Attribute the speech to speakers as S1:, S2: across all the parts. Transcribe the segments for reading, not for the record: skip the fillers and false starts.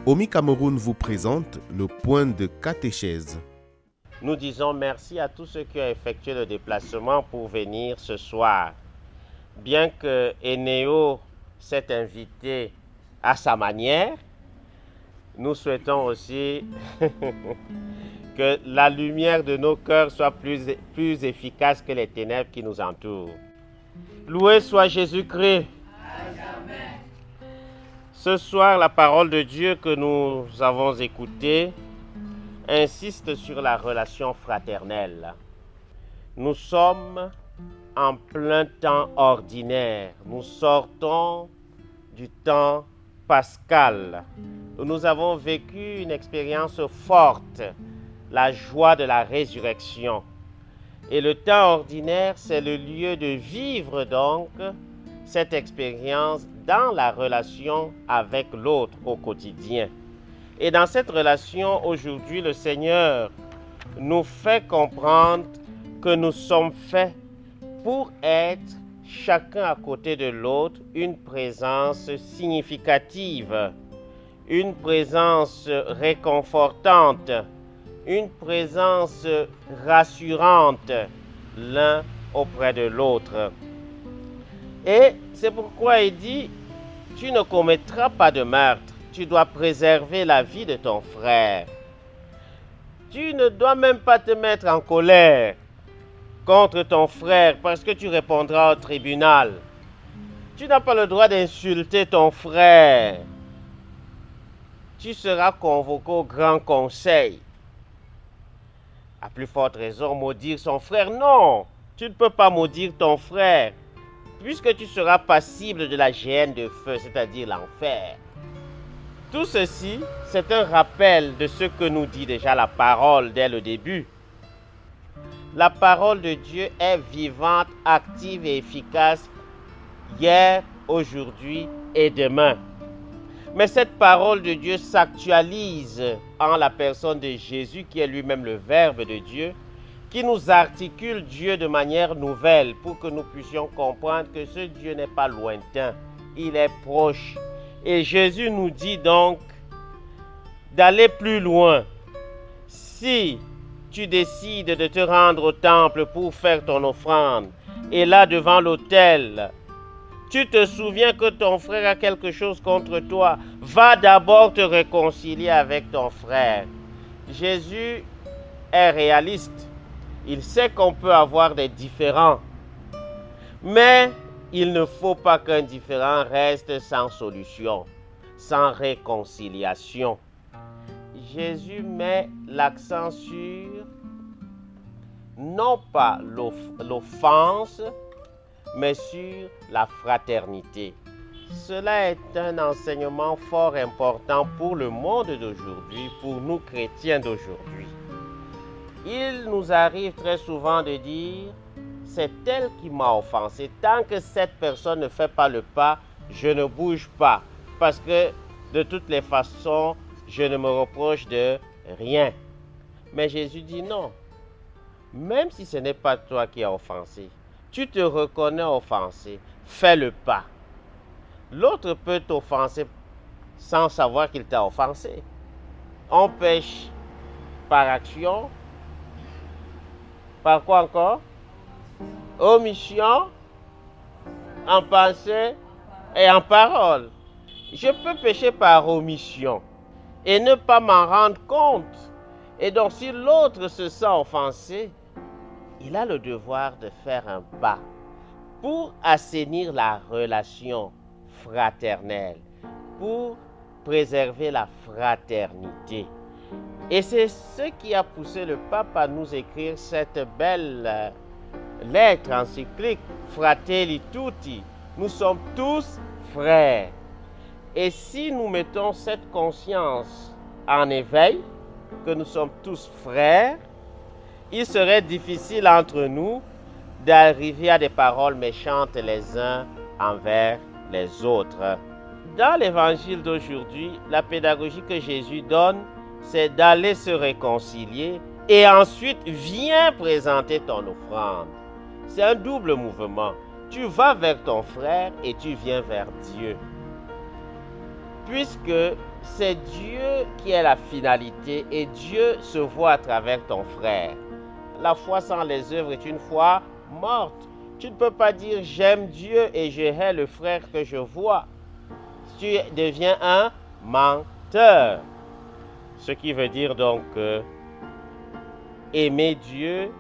S1: OMI Cameroun vous présente le point de catéchèse.
S2: Nous disons merci à tous ceux qui ont effectué le déplacement pour venir ce soir. Bien que Eneo s'est invité à sa manière, nous souhaitons aussi que la lumière de nos cœurs soit plus efficace que les ténèbres qui nous entourent. Loué soit Jésus-Christ. Ce soir, la parole de Dieu que nous avons écoutée insiste sur la relation fraternelle. Nous sommes en plein temps ordinaire. Nous sortons du temps pascal. Nous avons vécu une expérience forte, la joie de la résurrection. Et le temps ordinaire, c'est le lieu de vivre donc cette expérience dans la relation avec l'autre au quotidien. Et dans cette relation, aujourd'hui, le Seigneur nous fait comprendre que nous sommes faits pour être chacun à côté de l'autre une présence significative, une présence réconfortante, une présence rassurante l'un auprès de l'autre. Et c'est pourquoi il dit, tu ne commettras pas de meurtre, tu dois préserver la vie de ton frère. Tu ne dois même pas te mettre en colère contre ton frère parce que tu répondras au tribunal. Tu n'as pas le droit d'insulter ton frère. Tu seras convoqué au grand conseil. À plus forte raison, maudire son frère. Non, tu ne peux pas maudire ton frère, puisque tu seras passible de la géhenne de feu, c'est-à-dire l'enfer. Tout ceci, c'est un rappel de ce que nous dit déjà la parole dès le début. La parole de Dieu est vivante, active et efficace hier, aujourd'hui et demain. Mais cette parole de Dieu s'actualise en la personne de Jésus, qui est lui-même le Verbe de Dieu, qui nous articule Dieu de manière nouvelle pour que nous puissions comprendre que ce Dieu n'est pas lointain, il est proche. Et Jésus nous dit donc d'aller plus loin. Si tu décides de te rendre au temple pour faire ton offrande, et là devant l'autel, tu te souviens que ton frère a quelque chose contre toi, va d'abord te réconcilier avec ton frère. Jésus est réaliste. Il sait qu'on peut avoir des différends, mais il ne faut pas qu'un différend reste sans solution, sans réconciliation. Jésus met l'accent sur non pas l'offense, mais sur la fraternité. Cela est un enseignement fort important pour le monde d'aujourd'hui, pour nous chrétiens d'aujourd'hui. Il nous arrive très souvent de dire, c'est elle qui m'a offensé. Tant que cette personne ne fait pas le pas, je ne bouge pas. Parce que de toutes les façons, je ne me reproche de rien. Mais Jésus dit non. Même si ce n'est pas toi qui as offensé, tu te reconnais offensé, fais le pas. L'autre peut t'offenser sans savoir qu'il t'a offensé. On pêche par action. Par quoi encore? Omission, en pensée et en parole. Je peux pécher par omission et ne pas m'en rendre compte. Et donc si l'autre se sent offensé, il a le devoir de faire un pas pour assainir la relation fraternelle, pour préserver la fraternité. Et c'est ce qui a poussé le pape à nous écrire cette belle lettre encyclique, Fratelli Tutti. Nous sommes tous frères. Et si nous mettons cette conscience en éveil, que nous sommes tous frères, il serait difficile entre nous d'arriver à des paroles méchantes les uns envers les autres. Dans l'évangile d'aujourd'hui, la pédagogie que Jésus donne, c'est d'aller se réconcilier et ensuite viens présenter ton offrande. C'est un double mouvement. Tu vas vers ton frère et tu viens vers Dieu. Puisque c'est Dieu qui est la finalité et Dieu se voit à travers ton frère. La foi sans les œuvres est une foi morte. Tu ne peux pas dire j'aime Dieu et je hais le frère que je vois. Tu deviens un menteur. Ce qui veut dire donc que aimer Dieu,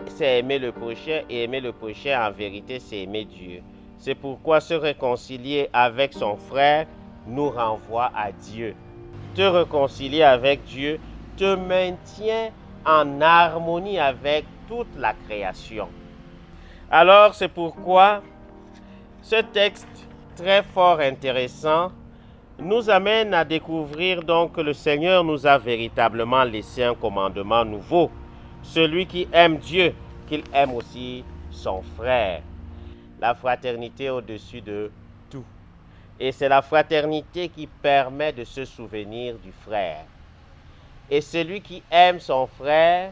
S2: c'est aimer le prochain, et aimer le prochain en vérité, c'est aimer Dieu. C'est pourquoi se réconcilier avec son frère nous renvoie à Dieu. Te réconcilier avec Dieu te maintient en harmonie avec toute la création. Alors c'est pourquoi ce texte très fort intéressant nous amène à découvrir donc que le Seigneur nous a véritablement laissé un commandement nouveau. Celui qui aime Dieu, qu'il aime aussi son frère. La fraternité au-dessus de tout. Et c'est la fraternité qui permet de se souvenir du frère. Et celui qui aime son frère,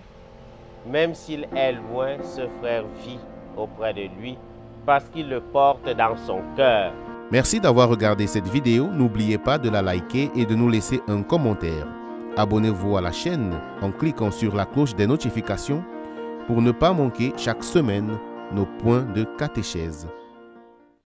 S2: même s'il est loin, ce frère vit auprès de lui parce qu'il le porte dans son cœur.
S1: Merci d'avoir regardé cette vidéo. N'oubliez pas de la liker et de nous laisser un commentaire. Abonnez-vous à la chaîne en cliquant sur la cloche des notifications pour ne pas manquer chaque semaine nos points de catéchèse.